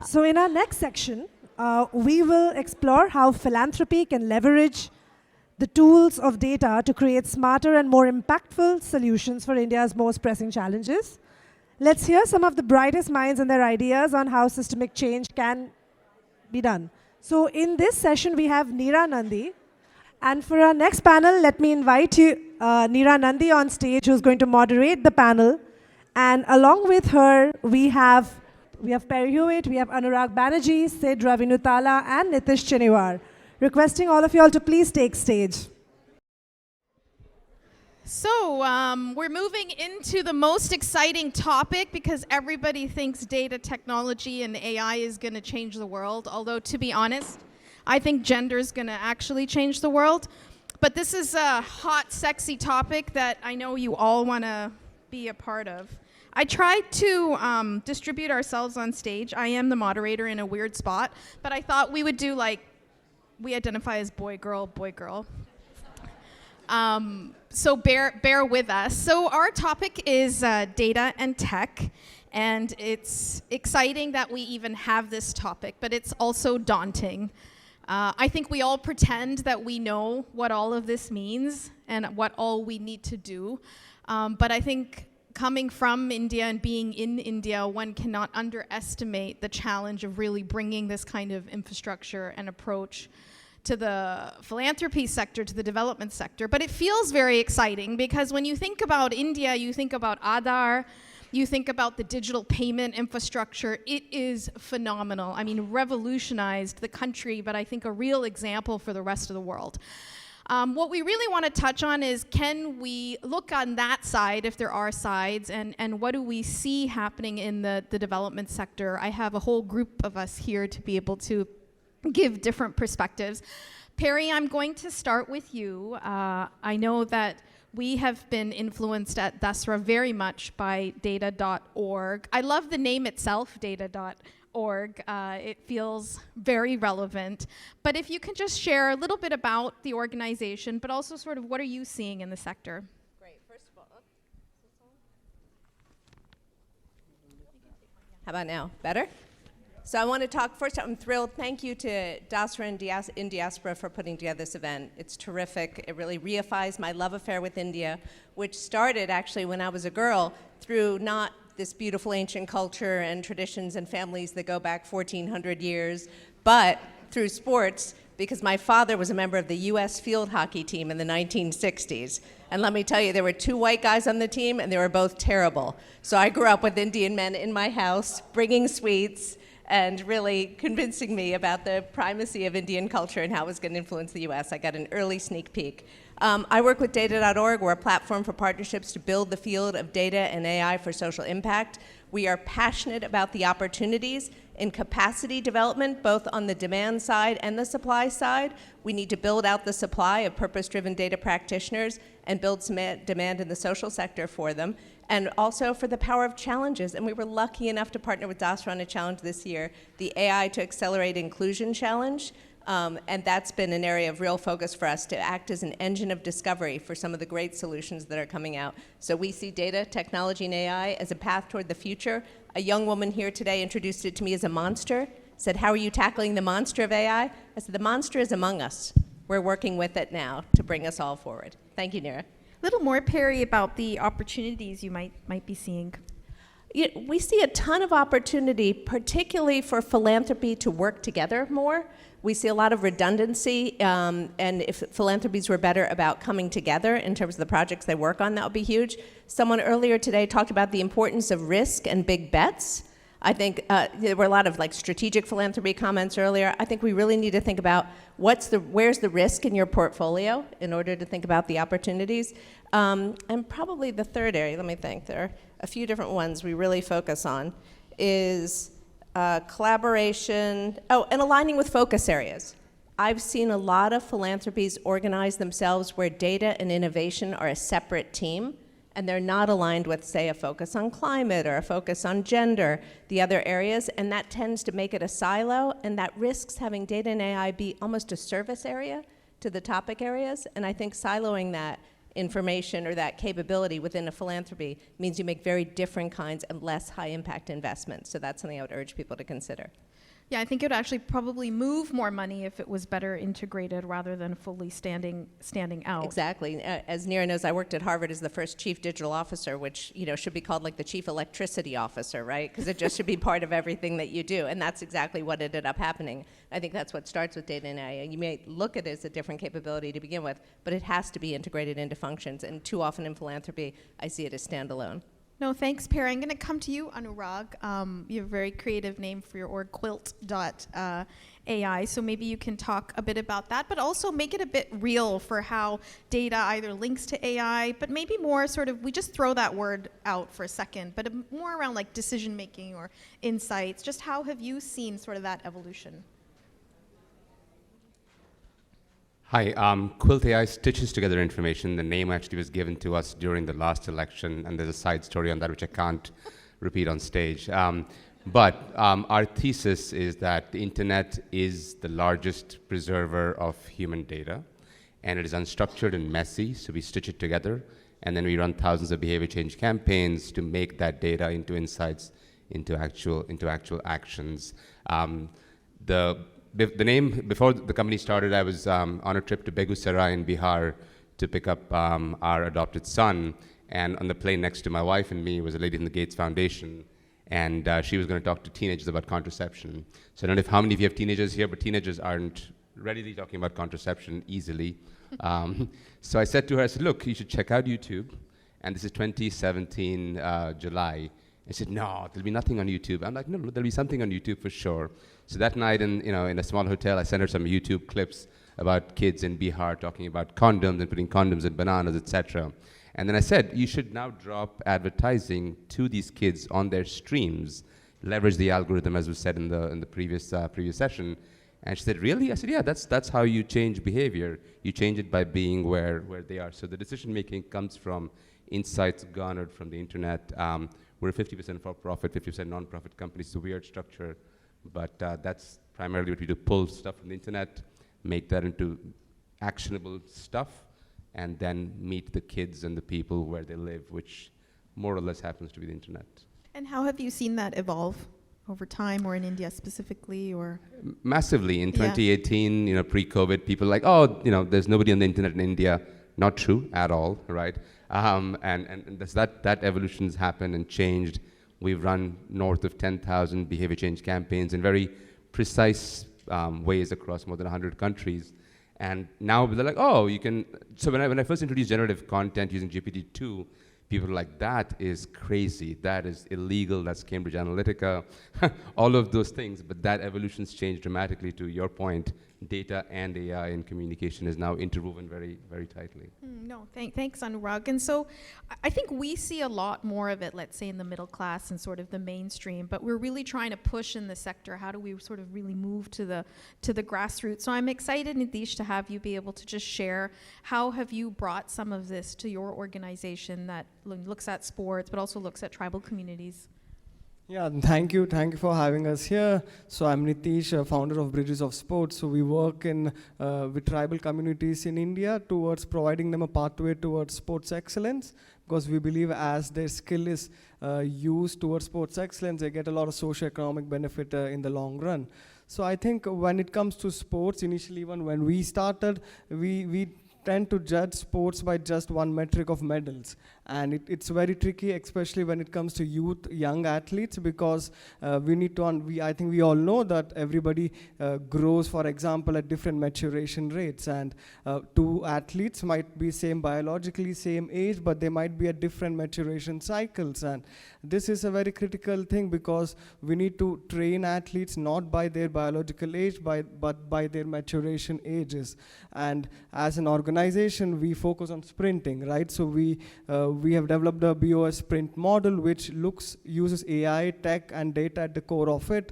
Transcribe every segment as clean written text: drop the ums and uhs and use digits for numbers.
So in our next section, we will explore how philanthropy can leverage the tools of data to create smarter and more impactful solutions for India's most pressing challenges. Let's hear some of the brightest minds and their ideas on how systemic change can be done. So in this session, we have Neera Nandi. And for our next panel, let me invite you, Neera Nandi on stage, who's going to moderate the panel. And along with her, we have Perry Hewitt, we have Anurag Banerjee, Sid Ravinutala, and Nitish Cheniwar. Requesting all of you all to please take stage. So we're moving into the most exciting topic because everybody thinks data technology and AI is going to change the world. Although, to be honest, I think gender is going to actually change the world. But this is a hot, sexy topic that I know you all want to be a part of. I tried to distribute ourselves on stage. I am the moderator in a weird spot, but I thought we would do like, we identify as boy, girl, boy, girl. So bear with us. So our topic is data and tech, and it's exciting that we even have this topic, but it's also daunting. I think we all pretend that we know what all of this means and what all we need to do, but I think coming from India and being in India, one cannot underestimate the challenge of really bringing this kind of infrastructure and approach to the philanthropy sector, to the development sector. But it feels very exciting because when you think about India, you think about Aadhaar, you think about the digital payment infrastructure. It is phenomenal. I mean, revolutionized the country, but I think a real example for the rest of the world. What we really want to touch on is, can we look on that side, if there are sides, and what do we see happening in the development sector? I have a whole group of us here to be able to give different perspectives. Perry, I'm going to start with you. I know that we have been influenced at Dasra very much by data.org. I love the name itself, data.org. It feels very relevant. But if you can just share a little bit about the organization, but also sort of what are you seeing in the sector? Great. First of all, how about now? Better? So I want to talk, first I'm thrilled. Thank you to Dasra and Indiaspora for putting together this event. It's terrific. It really reifies my love affair with India, which started actually when I was a girl through not this beautiful ancient culture and traditions and families that go back 1,400 years, but through sports, because my father was a member of the US field hockey team in the 1960s. And let me tell you, there were 2 white guys on the team and they were both terrible. So I grew up with Indian men in my house, bringing sweets, and really convincing me about the primacy of Indian culture and how it was going to influence the US. I got an early sneak peek. I work with data.org. We're a platform for partnerships to build the field of data and AI for social impact. We are passionate about the opportunities in capacity development, both on the demand side and the supply side. We need to build out the supply of purpose-driven data practitioners and build some demand in the social sector for them, and also for the power of challenges. And we were lucky enough to partner with Dasra on a challenge this year, the AI to Accelerate Inclusion Challenge. And that's been an area of real focus for us to act as an engine of discovery for some of the great solutions that are coming out. So we see data, technology, and AI as a path toward the future. A young woman here today introduced it to me as a monster, said, how are you tackling the monster of AI? I said, the monster is among us. We're working with it now to bring us all forward. Thank you, Neera. A little more, Perry, about the opportunities you might be seeing. We see a ton of opportunity, particularly for philanthropy to work together more. We see a lot of redundancy, and if philanthropies were better about coming together in terms of the projects they work on, that would be huge. Someone earlier today talked about the importance of risk and big bets. I think there were a lot of like strategic philanthropy comments earlier. I think we really need to think about where's the risk in your portfolio in order to think about the opportunities. And probably the third area, let me think, there are a few different ones we really focus on, is collaboration, and aligning with focus areas. I've seen a lot of philanthropies organize themselves where data and innovation are a separate team, and they're not aligned with, say, a focus on climate or a focus on gender, the other areas, and that tends to make it a silo, and that risks having data and AI be almost a service area to the topic areas, and I think siloing that information or that capability within a philanthropy means you make very different kinds and less high impact investments. So that's something I would urge people to consider. Yeah, I think it would actually probably move more money if it was better integrated rather than fully standing out. Exactly. As Neera knows, I worked at Harvard as the first chief digital officer, which should be called like the chief electricity officer, right? Because it just should be part of everything that you do, and that's exactly what ended up happening. I think that's what starts with data and AI. You may look at it as a different capability to begin with, but it has to be integrated into functions, and too often in philanthropy, I see it as standalone. No, thanks, Perry. I'm going to come to you, Anurag. You have a very creative name for your org, quilt.ai, so maybe you can talk a bit about that, but also make it a bit real for how data either links to AI, but maybe more sort of, we just throw that word out for a second, but more around like decision-making or insights. Just how have you seen sort of that evolution? Hi, Quilt AI stitches together information. The name actually was given to us during the last election, and there's a side story on that which I can't repeat on stage. But our thesis is that the internet is the largest preserver of human data, and it is unstructured and messy, so we stitch it together, and then we run thousands of behavior change campaigns to make that data into insights, into actual actions. The name, before the company started, I was on a trip to Begusarai in Bihar to pick up our adopted son. And on the plane next to my wife and me was a lady in the Gates Foundation. And she was going to talk to teenagers about contraception. So I don't know how many of you have teenagers here, but teenagers aren't readily talking about contraception easily. So I said to her, I said, look, you should check out YouTube. And this is 2017, July. I said, no, there'll be nothing on YouTube. I'm like, no, there'll be something on YouTube for sure. So that night in a small hotel, I sent her some YouTube clips about kids in Bihar talking about condoms and putting condoms in bananas, etc. And then I said, you should now drop advertising to these kids on their streams, leverage the algorithm, as was said in the previous session. And she said, really? I said, yeah, that's how you change behavior. You change it by being where they are. So the decision making comes from insights garnered from the internet. We're a 50% for-profit, 50% non-profit company. It's a weird structure, but that's primarily what we do: pull stuff from the internet, make that into actionable stuff, and then meet the kids and the people where they live, which more or less happens to be the internet. And how have you seen that evolve over time, or in India specifically, or? Massively. In 2018, pre-COVID, people like, oh, there's nobody on the internet in India. Not true at all, right? And that evolution's happened and changed. We've run north of 10,000 behavior change campaigns in very precise ways across more than 100 countries. And now they're like, oh, you can. So when I first introduced generative content using GPT-2, people were like, that is crazy, that is illegal, that's Cambridge Analytica, all of those things. But that evolution's changed dramatically. To your point, data and AI and communication is now interwoven very, very tightly. Thanks, Anurag. And so I think we see a lot more of it, let's say, in the middle class and sort of the mainstream, but we're really trying to push in the sector. How do we sort of really move to the grassroots? So I'm excited, Nitish, to have you be able to just share how have you brought some of this to your organization that looks at sports, but also looks at tribal communities. Yeah, thank you for having us here. So I'm Nitish, founder of Bridges of Sports. So we work with tribal communities in India towards providing them a pathway towards sports excellence, because we believe as their skill is used towards sports excellence, they get a lot of socio-economic benefit in the long run. So I think when it comes to sports, initially even when we started, we tend to judge sports by just one metric of medals. And it's very tricky, especially when it comes to youth, young athletes, because we need to, I think we all know that everybody grows, for example, at different maturation rates. And two athletes might be biologically same age, but they might be at different maturation cycles. And this is a very critical thing, because we need to train athletes not by their biological age, but by their maturation ages. And as an organization, we focus on sprinting, right? So we have developed a BOS sprint model, which uses AI, tech, and data at the core of it,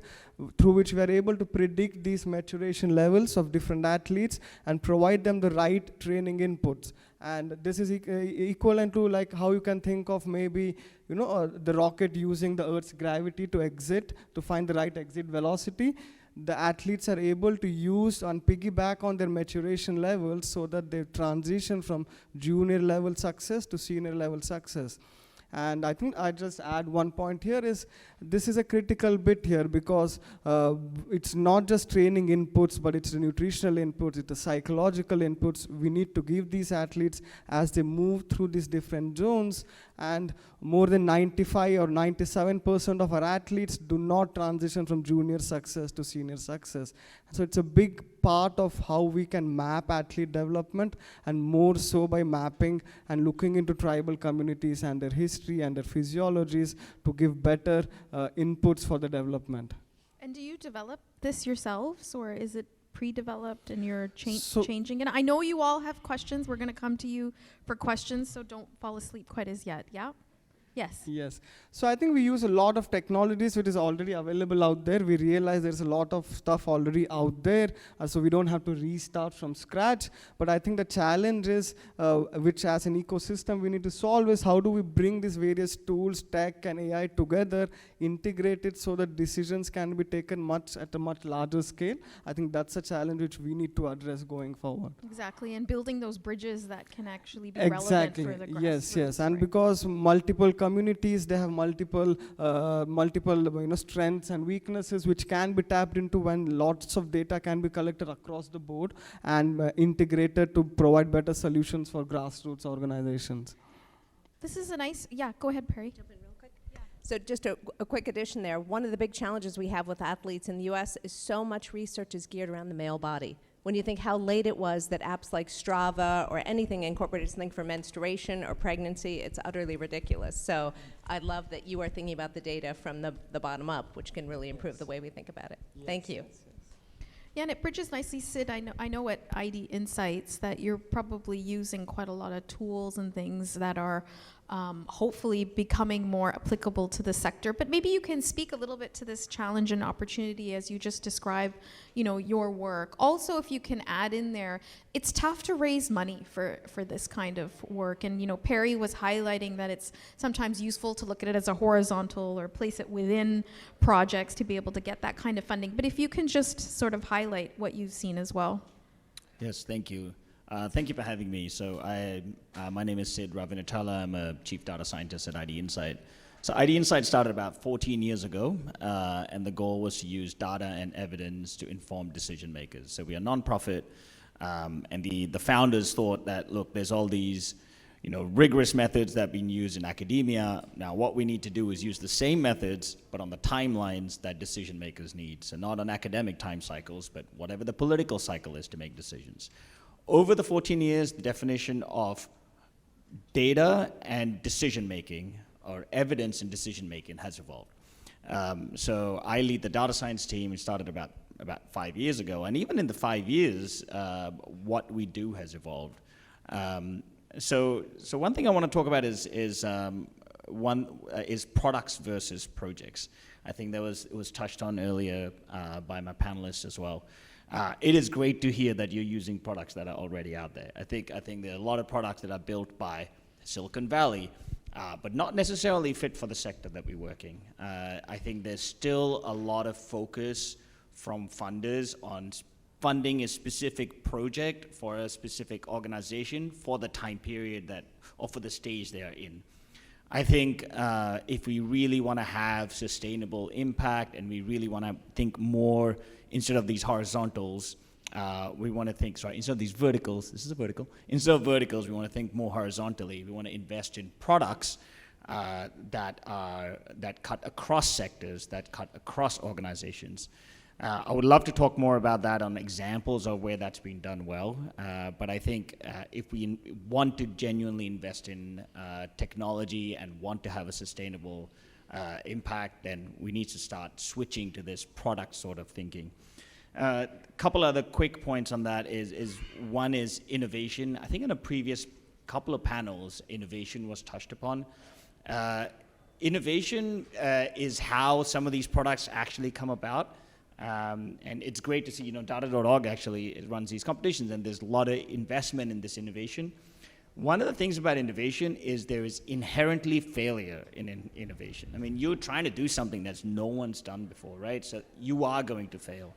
through which we are able to predict these maturation levels of different athletes and provide them the right training inputs. And this is equivalent to like how you can think of maybe, the rocket using the Earth's gravity to find the right exit velocity. the athletes are able to use and piggyback on their maturation levels so that they transition from junior level success to senior level success. And I think I just add one point here is, this is a critical bit here because it's not just training inputs, but it's the nutritional inputs, it's the psychological inputs we need to give these athletes as they move through these different zones. And more than 95 or 97% of our athletes do not transition from junior success to senior success. So it's a big part of how we can map athlete development, and more so by mapping and looking into tribal communities and their history and their physiologies to give better inputs for the development. And do you develop this yourselves, or is it pre-developed and you're So- changing it? I know you all have questions. We're going to come to you for questions, so don't fall asleep quite as yet. Yeah? Yes. Yes. So I think we use a lot of technologies which is already available out there. We realize there's a lot of stuff already out there, so we don't have to restart from scratch. But I think the challenge is, which as an ecosystem we need to solve, is how do we bring these various tools, tech and AI together, integrate it so that decisions can be taken at a much larger scale. I think that's a challenge which we need to address going forward. Exactly, and building those bridges that can actually be Exactly. relevant for the Yes, grassroots, yes. And right? because multiple communities, they have multiple strengths and weaknesses which can be tapped into when lots of data can be collected across the board and integrated to provide better solutions for grassroots organizations. This is a nice, yeah, go ahead, Perry. So just a quick addition there. One of the big challenges we have with athletes in the US is so much research is geared around the male body. When you think how late it was that apps like Strava or anything incorporated something for menstruation or pregnancy, it's utterly ridiculous. So I love that you are thinking about the data from the bottom up, which can really improve the way we think about it. Thank you. Yeah, and it bridges nicely, Sid. I know at ID Insights that you're probably using quite a lot of tools and things that are hopefully becoming more applicable to the sector. But maybe you can speak a little bit to this challenge and opportunity as you just described, your work. Also, if you can add in there, it's tough to raise money for this kind of work. And, Perry was highlighting that it's sometimes useful to look at it as a horizontal or place it within projects to be able to get that kind of funding. But if you can just sort of highlight what you've seen as well. Yes, thank you. Thank you for having me. So my name is Sid Ravinatala. I'm a chief data scientist at ID Insight. So ID Insight started about 14 years ago, and the goal was to use data and evidence to inform decision makers. So we are a nonprofit, and the founders thought that, look, there's all these rigorous methods that have been used in academia. Now what we need to do is use the same methods, but on the timelines that decision makers need. So not on academic time cycles, but whatever the political cycle is to make decisions. Over the 14 years, the definition of data and decision-making, or evidence and decision-making, has evolved. So I lead the data science team. It started about 5 years ago. And even in the 5 years, what we do has evolved. So one thing I want to talk about is products versus projects. I think it was touched on earlier by my panelists as well. It is great to hear that you're using products that are already out there. I think there are a lot of products that are built by Silicon Valley, but not necessarily fit for the sector that we work in. I think there's still a lot of focus from funders on funding a specific project for a specific organization for the time period or for the stage they are in. I think if we really want to have sustainable impact and we really want to think more, instead of these horizontals, we want to think, instead of these verticals, this is a vertical, instead of verticals, we want to think more horizontally. We want to invest in products that cut across sectors, that cut across organizations. I would love to talk more about that on examples of where that's been done well, but I think if we want to genuinely invest in technology and want to have a sustainable impact, then we need to start switching to this product sort of thinking. A couple other quick points on that is one is innovation. I think in a previous couple of panels, innovation was touched upon. Innovation is how some of these products actually come about. And it's great to see, data.org actually runs these competitions, and there's a lot of investment in this innovation. One of the things about innovation is there is inherently failure in innovation. I mean, you're trying to do something that's no one's done before, right? So you are going to fail.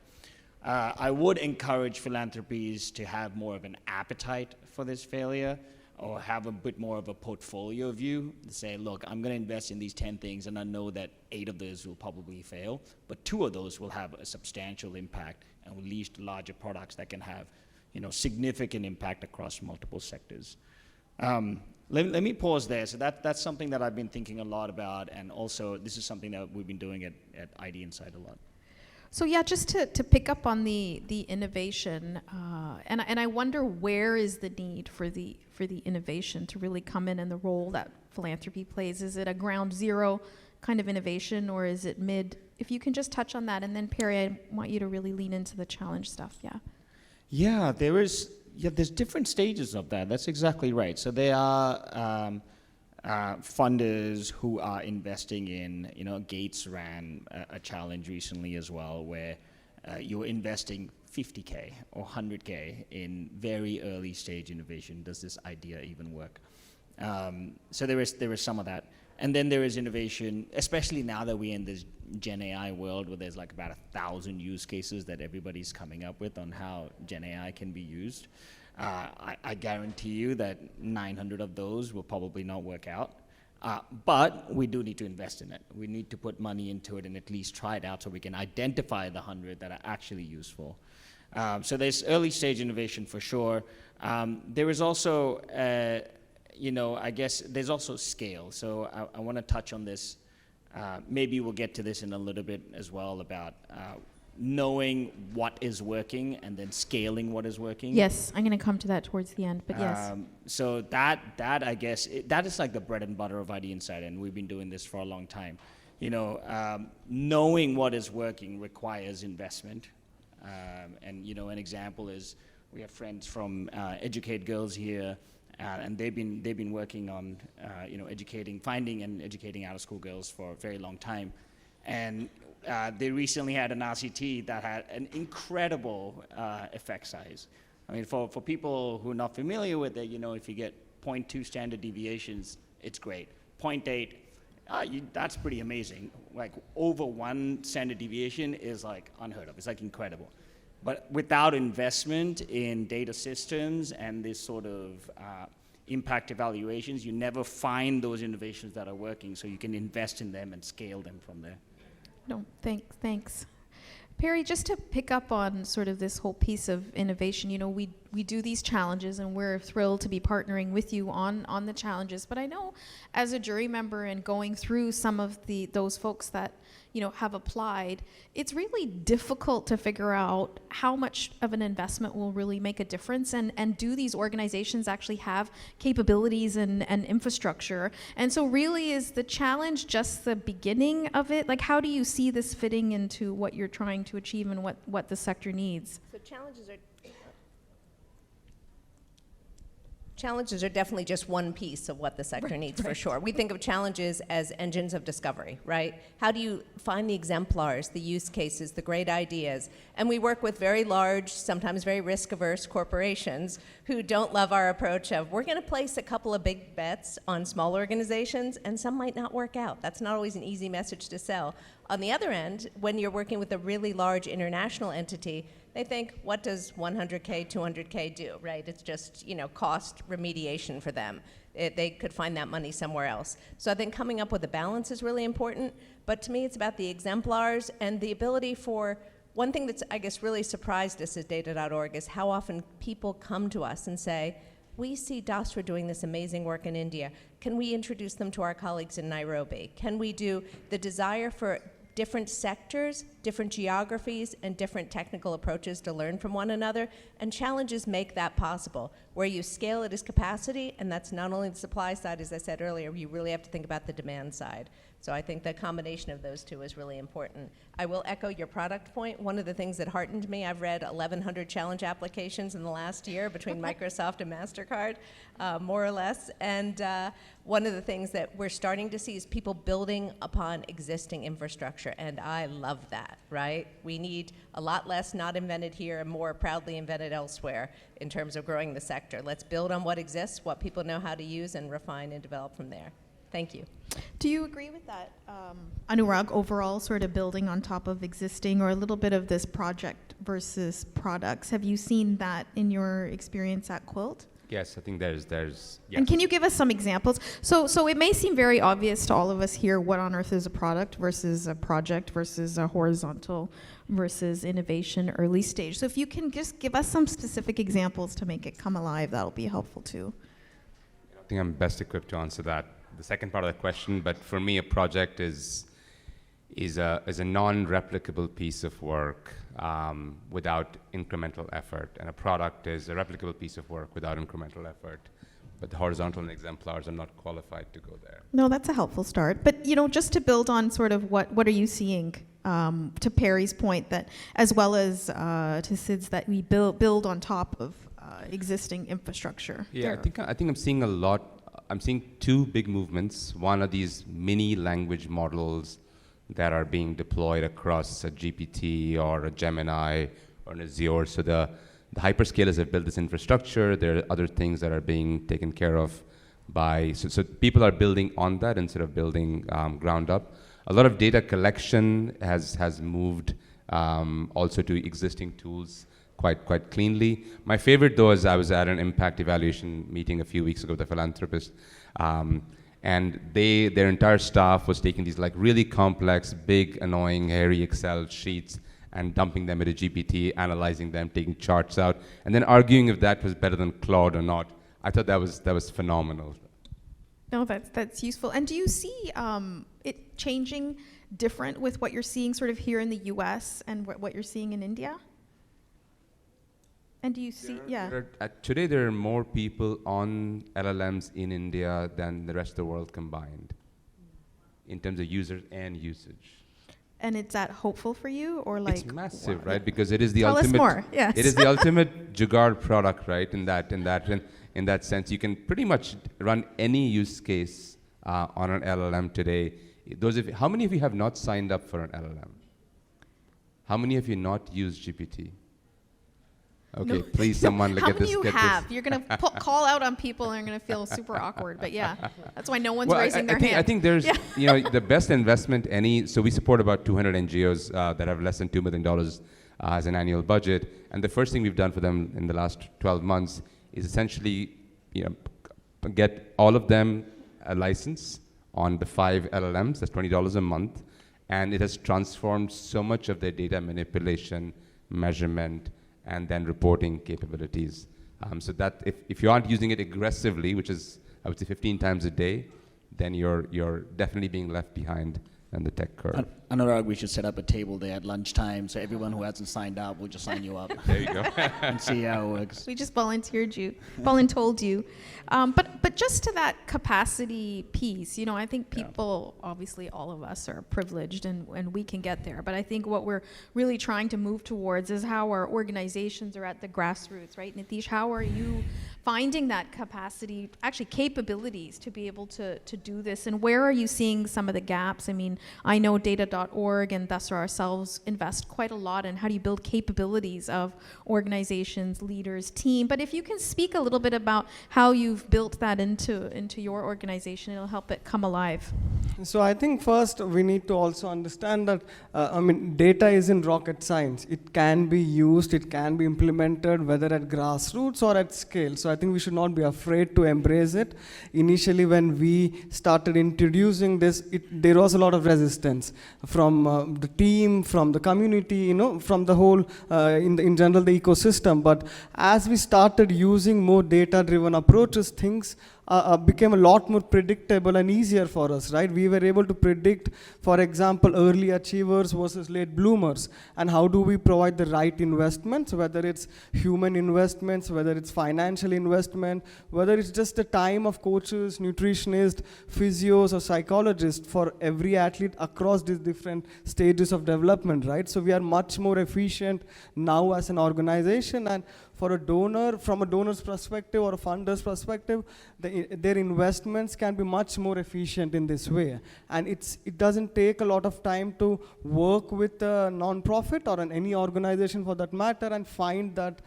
I would encourage philanthropies to have more of an appetite for this failure, or have a bit more of a portfolio view to say, look, I'm going to invest in these 10 things, and I know that 8 of those will probably fail, but 2 of those will have a substantial impact and will lead to larger products that can have, significant impact across multiple sectors. Let me pause there. So that's something that I've been thinking a lot about, and also this is something that we've been doing at ID Insight a lot. So yeah, just to pick up on the innovation, and I wonder where is the need for the innovation to really come in and the role that philanthropy plays. Is it a ground zero kind of innovation, or is it mid? If you can just touch on that, and then Perry, I want you to really lean into the challenge stuff. Yeah. Yeah, there's different stages of that. That's exactly right. So there are funders who are investing in, Gates ran a challenge recently as well, where you're investing 50K or 100K in very early stage innovation. Does this idea even work? So there is some of that. And then there is innovation, especially now that we're in this Gen AI world where there's like about 1,000 use cases that everybody's coming up with on how Gen AI can be used. I guarantee you that 900 of those will probably not work out. But we do need to invest in it. We need to put money into it and at least try it out so we can identify the 100 that are actually useful. So there's early stage innovation for sure. There is also, I guess there's also scale. So I want to touch on this. Maybe we'll get to this in a little bit as well about knowing what is working and then scaling what is working. Yes, I'm going to come to that towards the end, but yes. So that I guess, that is like the bread and butter of ID Insight, and we've been doing this for a long time. Knowing what is working requires investment. And an example is we have friends from Educate Girls here, and they've been working on finding and educating out-of-school girls for a very long time. And they recently had an RCT that had an incredible effect size. I mean, for people who are not familiar with it, if you get 0.2 standard deviations, it's great. 0.8, that's pretty amazing. Like over 1 standard deviation is like unheard of. It's like incredible. But without investment in data systems and this sort of impact evaluations, you never find those innovations that are working, so you can invest in them and scale them from there. No, thanks. Perry, just to pick up on sort of this whole piece of innovation, we do these challenges and we're thrilled to be partnering with you on the challenges. But I know as a jury member and going through some of those folks that have applied, it's really difficult to figure out how much of an investment will really make a difference, and do these organizations actually have capabilities and infrastructure? And so really, is the challenge just the beginning of it? Like, how do you see this fitting into what you're trying to achieve and what the sector needs? So challenges are definitely just one piece of what the sector needs, for sure. We think of challenges as engines of discovery, right? How do you find the exemplars, the use cases, the great ideas? And we work with very large, sometimes very risk-averse corporations who don't love our approach of, we're going to place a couple of big bets on small organizations, and some might not work out. That's not always an easy message to sell. On the other end, when you're working with a really large international entity, they think, what does 100K, 200K do, right? It's just, cost remediation for them. They could find that money somewhere else. So I think coming up with a balance is really important, but to me it's about the exemplars and the ability for, one thing that's, I guess, really surprised us at data.org is how often people come to us and say, we see Dasra doing this amazing work in India. Can we introduce them to our colleagues in Nairobi? Can we do the desire for different sectors, different geographies, and different technical approaches to learn from one another, and challenges make that possible. Where you scale it is capacity, and that's not only the supply side, as I said earlier, you really have to think about the demand side. So I think the combination of those two is really important. I will echo your product point. One of the things that heartened me, I've read 1,100 challenge applications in the last year between Microsoft and MasterCard, more or less. And one of the things that we're starting to see is people building upon existing infrastructure, and I love that. that, right? We need a lot less not invented here and more proudly invented elsewhere in terms of growing the sector. Let's build on what exists, what people know how to use, and refine and develop from there. Thank you. Do you agree with that, Anurag, overall sort of building on top of existing, or a little bit of this project versus products? Have you seen that in your experience at Quilt? Yes, I think there's yes. And can you give us some examples? So it may seem very obvious to all of us here what on earth is a product versus a project versus a horizontal versus innovation early stage. So if you can just give us some specific examples to make it come alive, that'll be helpful too. I think I'm best equipped to answer that, the second part of the question, but for me a project is a non-replicable piece of work without incremental effort, and a product is a replicable piece of work without incremental effort. But the horizontal and exemplars are not qualified to go there. No, that's a helpful start. But just to build on sort of what are you seeing, to Perry's point, that as well as to Sid's, that we build on top of existing infrastructure. Yeah, I think I'm seeing a lot. I'm seeing two big movements. One are these mini language models that are being deployed across a GPT or a Gemini or an Azure. So the hyperscalers have built this infrastructure. There are other things that are being taken care of by, so people are building on that instead of building ground up. A lot of data collection has moved also to existing tools quite cleanly. My favorite though is I was at an impact evaluation meeting a few weeks ago with a philanthropist, and their entire staff was taking these like really complex, big, annoying, hairy Excel sheets and dumping them into GPT, analyzing them, taking charts out, and then arguing if that was better than Claude or not. I thought that was phenomenal. No, that's useful. And do you see it changing different with what you're seeing sort of here in the US and what you're seeing in India? And do you see, Today there are more people on LLMs in India than the rest of the world combined, in terms of users and usage. And is that hopeful for you, or like? It's massive, right? Because it is the Tell ultimate. us more. Yes. It is the ultimate jugaad product, right? In that sense, you can pretty much run any use case on an LLM today. How many of you have not signed up for an LLM? How many of you not used GPT? Okay, no. Please, someone look at this. How many you have? You're going to call out on people and you're going to feel super awkward. But yeah, that's why no one's raising their hand. I think there's, the best investment so we support about 200 NGOs that have less than $2 million as an annual budget. And the first thing we've done for them in the last 12 months is essentially, get all of them a license on the 5 LLMs. That's $20 a month. And it has transformed so much of their data manipulation, measurement, and then reporting capabilities. So that if you aren't using it aggressively, which is, I would say, 15 times a day, then you're definitely being left behind on the tech curve. Anurag, we should set up a table there at lunchtime, so everyone who hasn't signed up will just sign you up. There you go. And see how it works. We just voluntold you. But just to that capacity piece, I think people, obviously all of us are privileged and we can get there. But I think what we're really trying to move towards is how our organizations are at the grassroots, right? Nitish, how are you finding that capacity, actually capabilities to be able to do this? And where are you seeing some of the gaps? I mean, I know data.org and Dasra ourselves invest quite a lot in how do you build capabilities of organizations, leaders, team. But if you can speak a little bit about how you've built that into your organization, it'll help it come alive. So I think first we need to also understand that, data isn't rocket science. It can be used, it can be implemented, whether at grassroots or at scale. So I think we should not be afraid to embrace it. Initially, when we started introducing this, there was a lot of resistance from the team, from the community, from the whole, in general, the ecosystem. But as we started using more data-driven approaches, things became a lot more predictable and easier for us, right? We were able to predict, for example, early achievers versus late bloomers, and how do we provide the right investments, whether it's human investments, whether it's financial investment, whether it's just the time of coaches, nutritionists, physios, or psychologists for every athlete across these different stages of development, right? So we are much more efficient now as an organization, and for a donor, from a donor's perspective or a funder's perspective, the their investments can be much more efficient in this way. And it doesn't take a lot of time to work with a non-profit or any organization for that matter and find that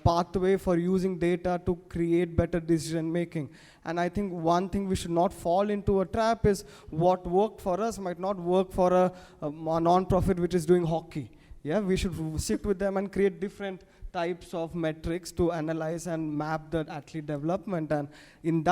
pathway for using data to create better decision making. And I think one thing we should not fall into a trap is what worked for us might not work for a non-profit which is doing hockey. Yeah, we should sit with them and create different types of metrics to analyze and map the athlete development. And on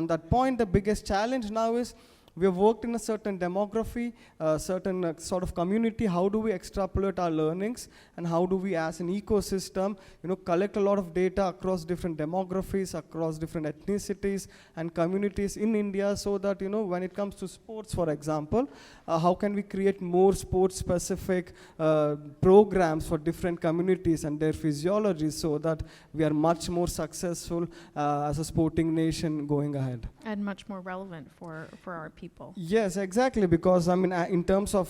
that point, the biggest challenge now is we have worked in a certain demography, certain sort of community. How do we extrapolate our learnings, and how do we, as an ecosystem, collect a lot of data across different demographies, across different ethnicities and communities in India, so that when it comes to sports, for example, how can we create more sports-specific programs for different communities and their physiology, so that we are much more successful as a sporting nation going ahead. And much more relevant for our people. Yes, exactly, because in terms of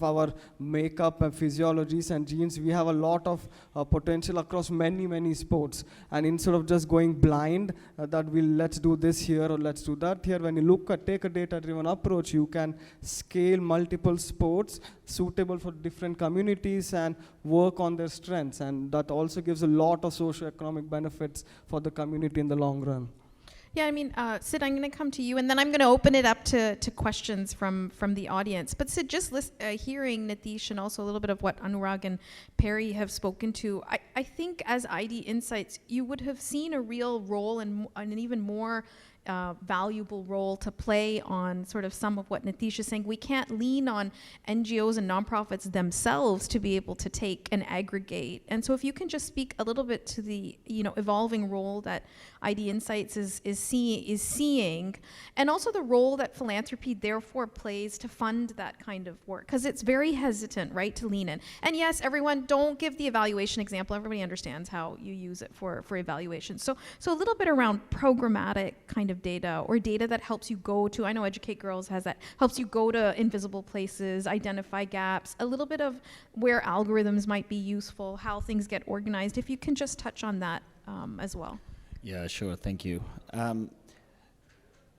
our makeup and physiologies and genes, we have a lot of potential across many sports. And instead of just going blind, let's do this here or let's do that here, when you take a data-driven approach, you can scale multiple sports suitable for different communities and work on their strengths, and that also gives a lot of socio-economic benefits for the community in the long run. Yeah, I mean, Sid, I'm going to come to you, and then I'm going to open it up to questions from the audience. But Sid, just hearing Nitish and also a little bit of what Anurag and Perry have spoken to, I think as ID Insights, you would have seen a real role and an even more valuable role to play on sort of some of what Nitish is saying. We can't lean on NGOs and nonprofits themselves to be able to take and aggregate. And so if you can just speak a little bit to the evolving role that ID Insights is seeing, and also the role that philanthropy therefore plays to fund that kind of work, because it's very hesitant, right, to lean in. And yes, everyone, don't give the evaluation example. Everybody understands how you use it for evaluation. So a little bit around programmatic kind of data, or data that helps you go to, I know Educate Girls has that, helps you go to invisible places, identify gaps, a little bit of where algorithms might be useful, how things get organized. If you can just touch on that as well. Yeah, sure. Thank you.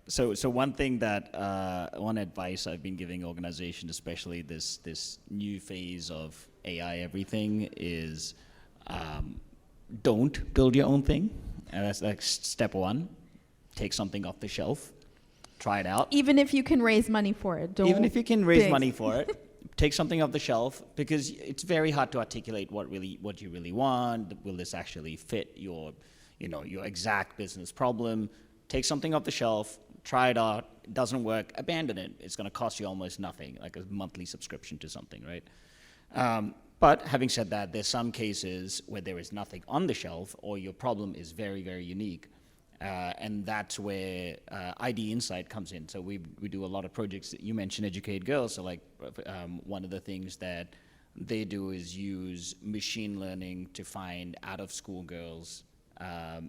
So one thing one advice I've been giving organizations, especially this new phase of AI everything, is don't build your own thing. And that's like step one. Take something off the shelf, try it out. Even if you can raise money for it. Even if you can raise money for it, take something off the shelf, because it's very hard to articulate what you really want. Will this actually fit your exact business problem? Take something off the shelf, try it out. It doesn't work, abandon it. It's going to cost you almost nothing, like a monthly subscription to something, right? But having said that, there's some cases where there is nothing on the shelf, or your problem is very, very unique. And that's where ID Insight comes in. So we do a lot of projects. You mentioned Educate Girls. So like one of the things that they do is use machine learning to find out-of-school girls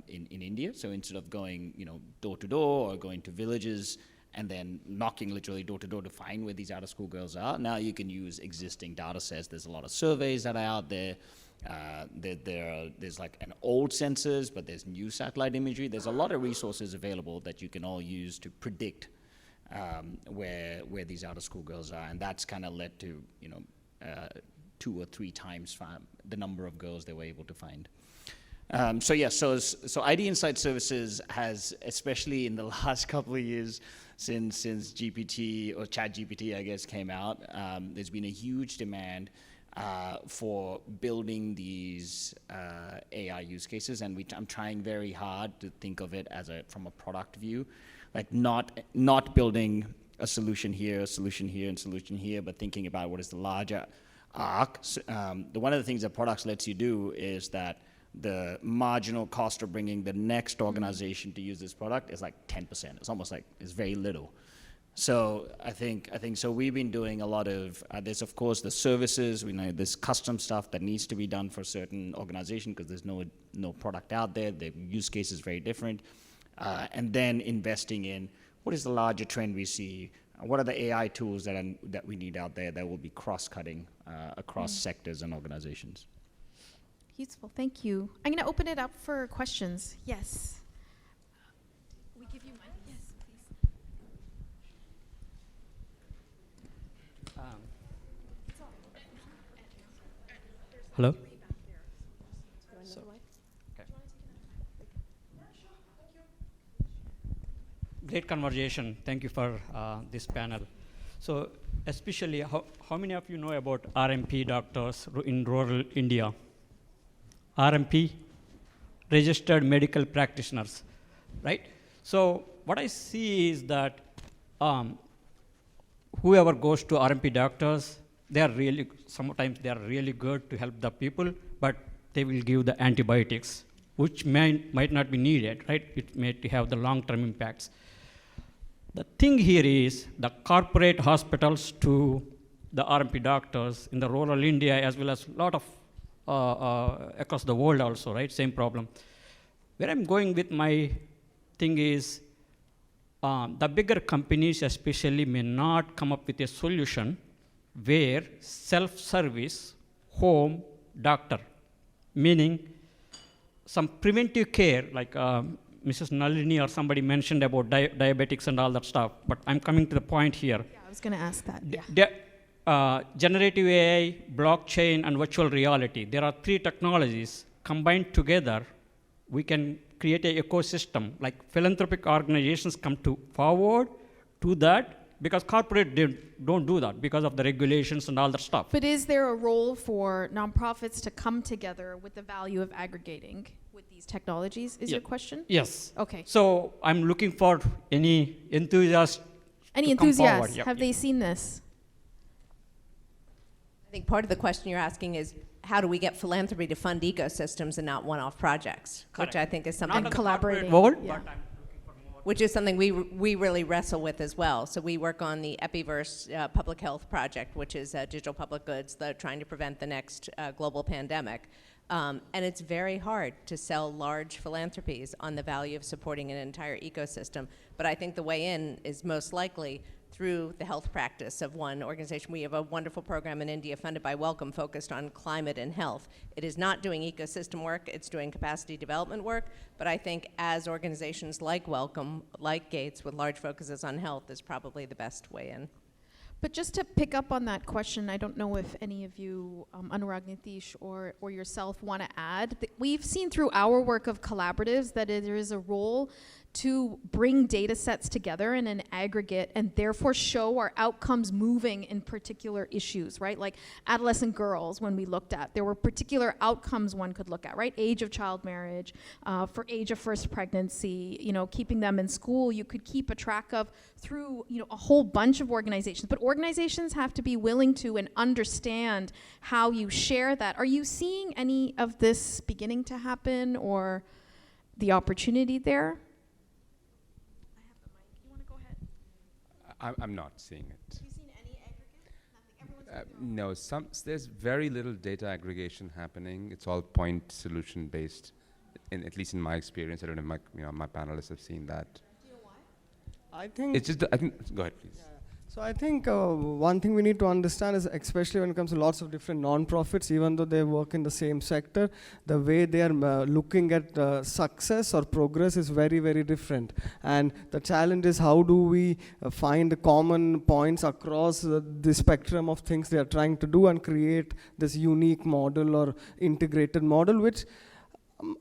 in India. So instead of going door to door or going to villages and then knocking literally door to door to find where these out-of-school girls are, now you can use existing data sets. There's a lot of surveys that are out there. There's like an old census, but there's new satellite imagery. There's a lot of resources available that you can all use to predict where these out-of-school girls are, and that's kind of led to 2 or 3 times the number of girls they were able to find. So ID Insight Services has, especially in the last couple of years since GPT or ChatGPT, I guess, came out, there's been a huge demand for building these AI use cases, and I'm trying very hard to think of it from a product view, like not building a solution here, and solution here, but thinking about what is the larger arc. One of the things that products lets you do is that the marginal cost of bringing the next organization to use this product is like 10%. It's almost like it's very little. So I think so. We've been doing a lot of there's of course the services. We know there's custom stuff that needs to be done for a certain organization because there's no product out there. The use case is very different, and then investing in what is the larger trend we see. What are the AI tools that we need out there that will be cross-cutting across sectors and organizations? Useful, thank you. I'm going to open it up for questions. Yes. Hello? Great conversation. Thank you for this panel. So especially, how many of you know about RMP doctors in rural India? RMP, registered medical practitioners, right? So what I see is that whoever goes to RMP doctors, sometimes they are really good to help the people, but they will give the antibiotics, which might not be needed, right? It may have the long-term impacts. The thing here is the corporate hospitals to the RMP doctors in the rural India, as well as a lot of across the world also, right? Same problem. Where I'm going with my thing is the bigger companies especially may not come up with a solution where self-service home doctor, meaning some preventive care, like Mrs. Nalini or somebody mentioned about diabetics and all that stuff, but I'm coming to the point here. Yeah, I was going to ask that. Yeah. Generative AI, blockchain, and virtual reality. There are 3 technologies combined together. We can create an ecosystem, like philanthropic organizations come forward to that, because corporate don't do that because of the regulations and all that stuff. But is there a role for nonprofits to come together with the value of aggregating with these technologies, is your question? Yes. Okay. So I'm looking for any enthusiasts. Any enthusiasts? Have they seen this? I think part of the question you're asking is, how do we get philanthropy to fund ecosystems and not one-off projects? Correct. Which I think is something Not collaborating. world, Yeah. but I'm looking for more. which is something we really wrestle with as well. So we work on the Epiverse Public Health Project, which is digital public goods trying to prevent the next global pandemic. And it's very hard to sell large philanthropies on the value of supporting an entire ecosystem. But I think the way in is most likely through the health practice of one organization. We have a wonderful program in India funded by Wellcome focused on climate and health. It is not doing ecosystem work, it's doing capacity development work, but I think as organizations like Wellcome, like Gates, with large focuses on health is probably the best way in. But just to pick up on that question, I don't know if any of you, Anurag, Nitish, or yourself want to add. We've seen through our work of collaboratives that there is a role to bring data sets together in an aggregate and therefore show our outcomes moving in particular issues, right? Like adolescent girls, when we looked at, there were particular outcomes one could look at, right? Age of child marriage, for age of first pregnancy, keeping them in school, you could keep a track of through, a whole bunch of organizations. But organizations have to be willing to and understand how you share that. Are you seeing any of this beginning to happen or the opportunity there? I'm not seeing it. Have you seen any aggregate? Nothing. No, there's very little data aggregation happening. It's all point solution based, at least in my experience. I don't know if my panelists have seen that. Do you know why? I think It's just, go ahead, please. So I think one thing we need to understand is, especially when it comes to lots of different non-profits, even though they work in the same sector, the way they are looking at success or progress is very, very different. And the challenge is, how do we find the common points across the spectrum of things they are trying to do and create this unique model or integrated model, which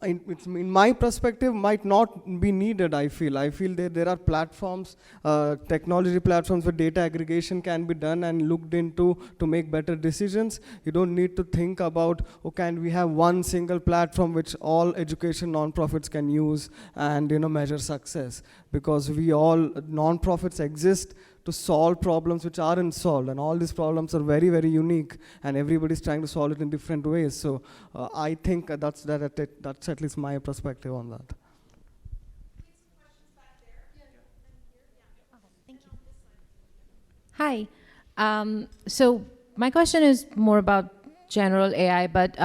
in my perspective might not be needed. I feel there are platforms, technology platforms where data aggregation can be done and looked into to make better decisions. You don't need to think about, can we have one single platform which all education nonprofits can use and measure success, because we all nonprofits exist to solve problems which aren't solved, and all these problems are very, very unique, and everybody's trying to solve it in different ways. So I think that's at least my perspective on that. Hi. So my question is more about general AI, but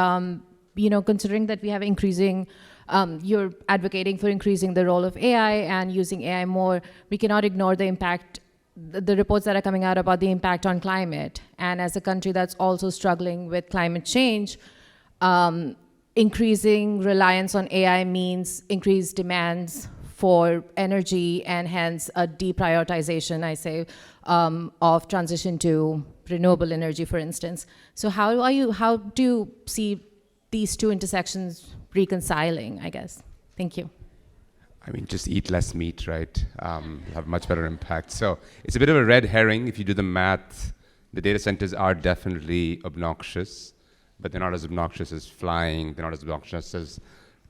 considering that we have increasing, you're advocating for increasing the role of AI and using AI more, we cannot ignore the impact, the reports that are coming out about the impact on climate. And as a country that's also struggling with climate change, increasing reliance on AI means increased demands for energy and hence a deprioritization, I say, of transition to renewable energy, for instance. So how do you see these two intersections reconciling, I guess? Thank you. I mean, just eat less meat, right? Have much better impact. So it's a bit of a red herring. If you do the math, the data centers are definitely obnoxious, but they're not as obnoxious as flying. They're not as obnoxious as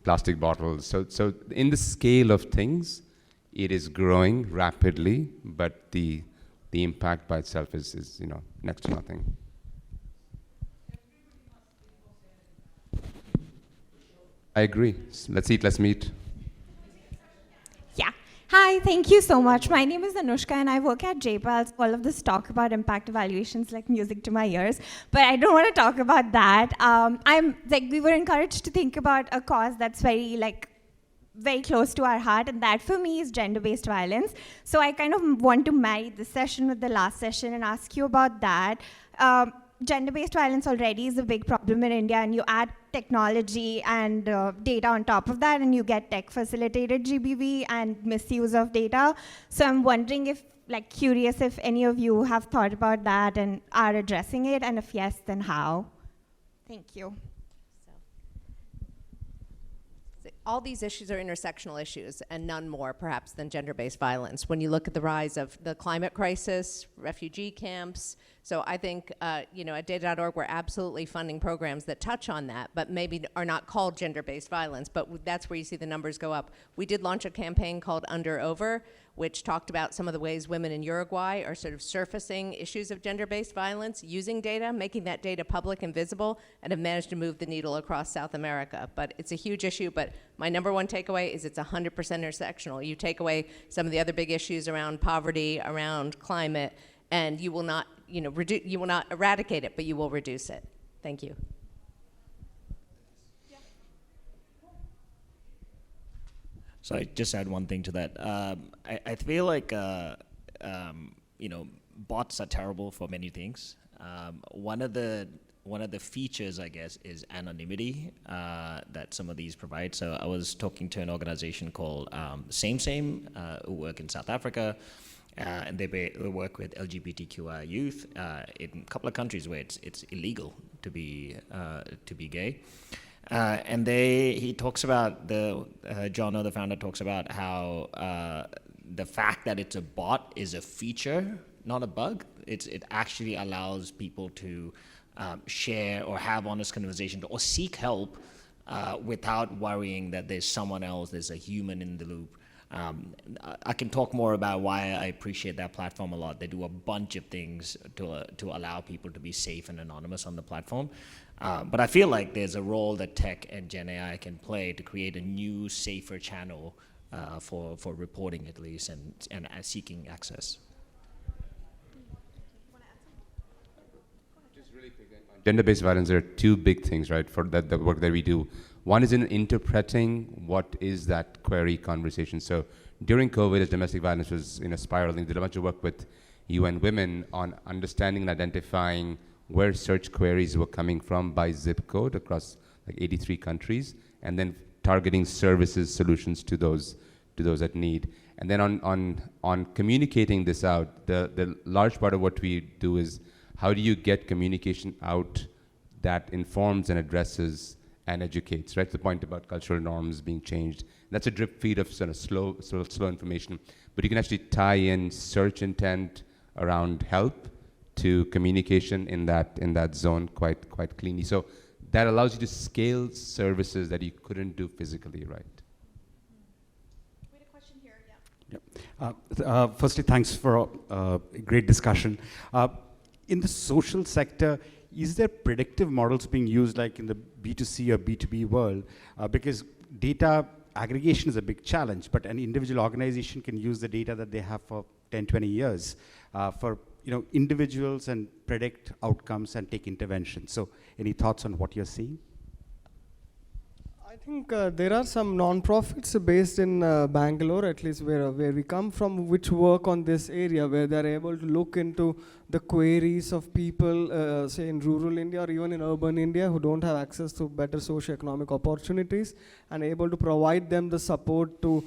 plastic bottles. So in the scale of things, it is growing rapidly, but the impact by itself is next to nothing. I agree. Let's eat less meat. Yeah. Hi, thank you so much. My name is Anushka and I work at JPAL. All of this talk about impact evaluations like music to my ears, but I don't want to talk about that. We were encouraged to think about a cause that's very close to our heart, and that for me is gender-based violence. So I kind of want to marry this session with the last session and ask you about that. Gender-based violence already is a big problem in India, and you add technology and data on top of that, and you get tech-facilitated GBV and misuse of data. So I'm wondering curious if any of you have thought about that and are addressing it, and if yes, then how? Thank you. All these issues are intersectional issues, and none more, perhaps, than gender-based violence. When you look at the rise of the climate crisis, refugee camps, so I think, at data.org, we're absolutely funding programs that touch on that, but maybe are not called gender-based violence, but that's where you see the numbers go up. We did launch a campaign called Under Over, which talked about some of the ways women in Uruguay are sort of surfacing issues of gender-based violence, using data, making that data public and visible, and have managed to move the needle across South America. But it's a huge issue, but my number one takeaway is it's 100% intersectional. You take away some of the other big issues around poverty, around climate, and you will not, you will not eradicate it, but you will reduce it. Thank you. So I just add one thing to that. I feel like bots are terrible for many things. One of the features, I guess, is anonymity that some of these provide. So I was talking to an organization called Same who work in South Africa, and they work with LGBTQI youth in a couple of countries where it's illegal to be gay. And he talks about Jono, the founder, talks about how the fact that it's a bot is a feature, not a bug. It actually allows people to share or have honest conversation or seek help without worrying that there's someone else, there's a human in the loop. I can talk more about why I appreciate that platform a lot. They do a bunch of things to allow people to be safe and anonymous on the platform. But I feel like there's a role that tech and Gen AI can play to create a new, safer channel for reporting, at least, and seeking access. Just really quick, on gender-based violence, there are two big things, right, for the work that we do. One is in interpreting what is that query conversation. So during COVID, as domestic violence was spiraling, did a bunch of work with UN Women on understanding and identifying where search queries were coming from by zip code across 83 countries, and then targeting services, solutions to those at need. And then on communicating this out, the large part of what we do is how do you get communication out that informs and addresses and educates, right? The point about cultural norms being changed. That's a drip feed of sort of slow information, but you can actually tie in search intent around help to communication in that zone quite cleanly. So that allows you to scale services that you couldn't do physically, right? We had a question here, yeah. Yep. Firstly, thanks for a great discussion. In the social sector, is there predictive models being used like in the B2C or B2B world? Because data aggregation is a big challenge, but an individual organization can use the data that they have for 10, 20 years for individuals and predict outcomes and take intervention. So any thoughts on what you're seeing? I think there are some non-profits based in Bangalore, at least where we come from, which work on this area, where they're able to look into the queries of people, say in rural India or even in urban India, who don't have access to better socio-economic opportunities, and able to provide them the support to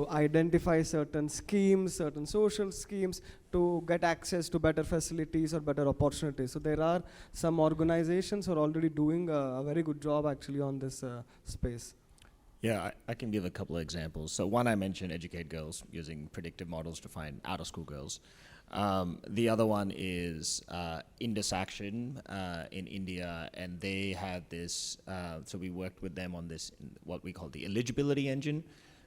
identify certain schemes, certain social schemes, to get access to better facilities or better opportunities. So there are some organizations who are already doing a very good job actually on this space. Yeah, I can give a couple of examples. So one, I mentioned Educate Girls using predictive models to find out-of-school girls. The other one is Indus Action in India, and they had this, so we worked with them on this, what we call the eligibility engine.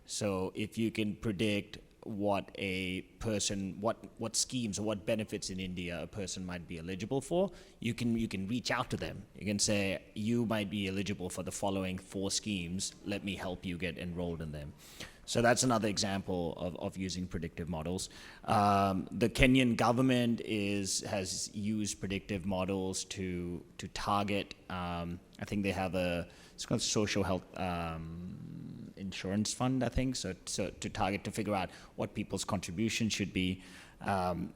So if you can predict what a person, what schemes or what benefits in India a person might be eligible for, you can reach out to them. You can say, you might be eligible for the following 4 schemes, let me help you get enrolled in them. So that's another example of using predictive models. The Kenyan government has used predictive models to target, I think they have it's called social health insurance fund, I think, so to target, to figure out what people's contribution should be.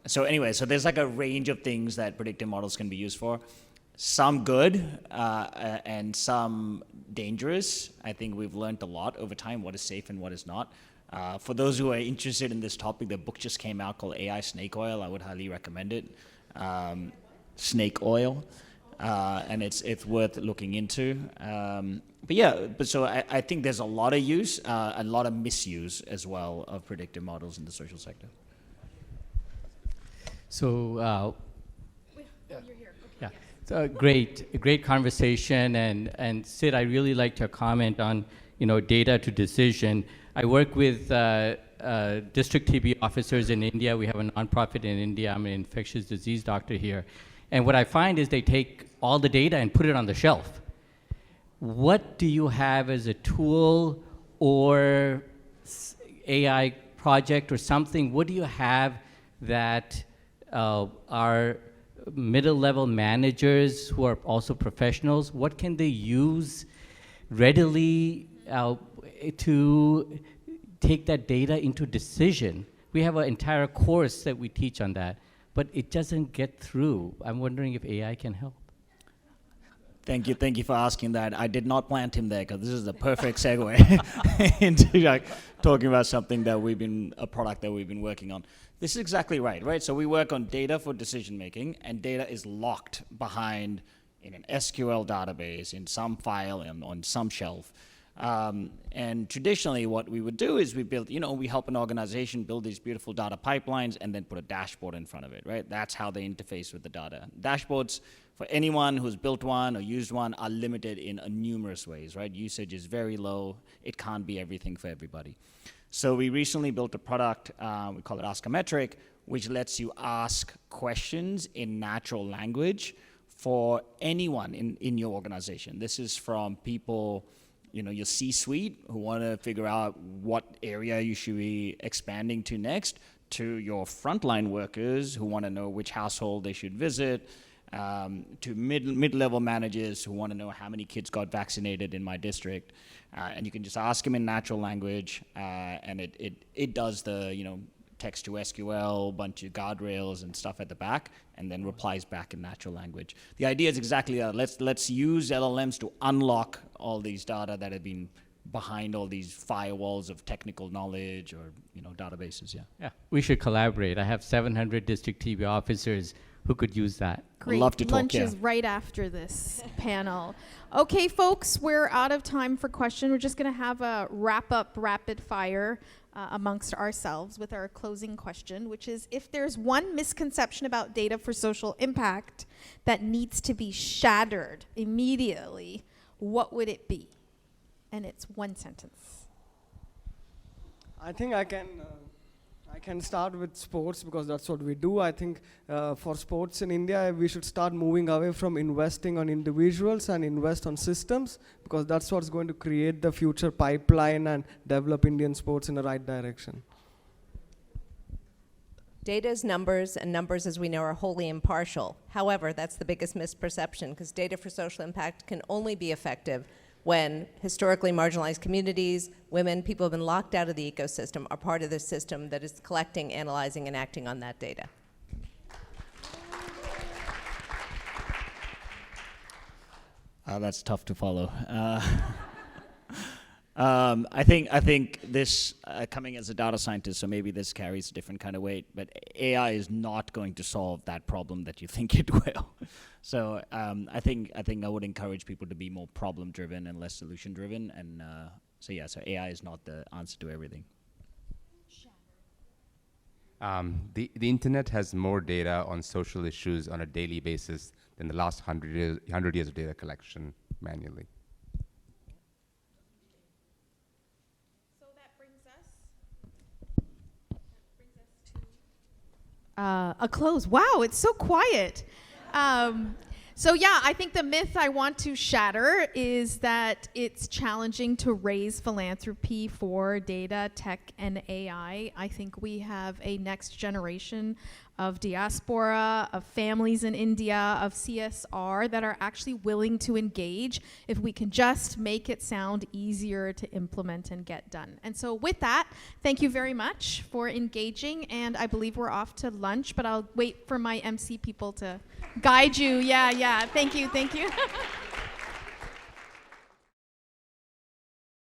So anyway, so there's like a range of things that predictive models can be used for. Some good and some dangerous. I think we've learned a lot over time, what is safe and what is not. For those who are interested in this topic, the book just came out called AI Snake Oil. I would highly recommend it. Snake Oil. And it's worth looking into. But yeah, so I think there's a lot of use, a lot of misuse as well of predictive models in the social sector. So, you're here. Okay, yeah. So great conversation, and Sid, I really liked your comment on data to decision. I work with district TB officers in India. We have a nonprofit in India. I'm an infectious disease doctor here. And what I find is they take all the data and put it on the shelf. What do you have as a tool or AI project or something? What do you have that our middle-level managers who are also professionals, what can they use readily to take that data into decision? We have an entire course that we teach on that, but it doesn't get through. I'm wondering if AI can help. Thank you for asking that. I did not plant him there, because this is the perfect segue into talking about something that a product that we've been working on. This is exactly right? So we work on data for decision making, and data is locked behind in an SQL database, in some file, on some shelf. And traditionally what we would do is we help an organization build these beautiful data pipelines and then put a dashboard in front of it, right? That's how they interface with the data. Dashboards, for anyone who's built one or used one, are limited in numerous ways, right? Usage is very low. It can't be everything for everybody. So we recently built a product, we call it Ask a Metric, which lets you ask questions in natural language for anyone in your organization. This is from people, your C-suite, who want to figure out what area you should be expanding to next, to your frontline workers who want to know which household they should visit, to mid-level managers who want to know how many kids got vaccinated in my district. And you can just ask them in natural language, and it does the text to SQL, bunch of guardrails and stuff at the back, and then replies back in natural language. The idea is exactly that. Let's use LLMs to unlock all these data that have been behind all these firewalls of technical knowledge or databases. Yeah. We should collaborate. I have 700 district TB officers who could use that. Great. Love to talk. Lunches right after this panel. Okay, folks, we're out of time for questions. We're just going to have a wrap-up rapid fire amongst ourselves with our closing question, which is, if there's one misconception about data for social impact that needs to be shattered immediately, what would it be? And it's one sentence. I think I can start with sports, because that's what we do. I think for sports in India, we should start moving away from investing on individuals and invest on systems, because that's what's going to create the future pipeline and develop Indian sports in the right direction. Data is numbers, and numbers, as we know, are wholly impartial. However, that's the biggest misperception, because data for social impact can only be effective when historically marginalized communities, women, people who have been locked out of the ecosystem are part of the system that is collecting, analyzing, and acting on that data. That's tough to follow. I think this coming as a data scientist, so maybe this carries a different kind of weight. But AI is not going to solve that problem that you think it will. So I think I would encourage people to be more problem-driven and less solution-driven. And so AI is not the answer to everything. The internet has more data on social issues on a daily basis than the last 100 years of data collection manually. So that brings us to a close. Wow, it's so quiet. So yeah, I think the myth I want to shatter is that it's challenging to raise philanthropy for data, tech, and AI. I think we have a next generation of diaspora, of families in India, of CSR that are actually willing to engage if we can just make it sound easier to implement and get done. And so with that, thank you very much for engaging, and I believe we're off to lunch, but I'll wait for my MC people to guide you. Yeah, thank you.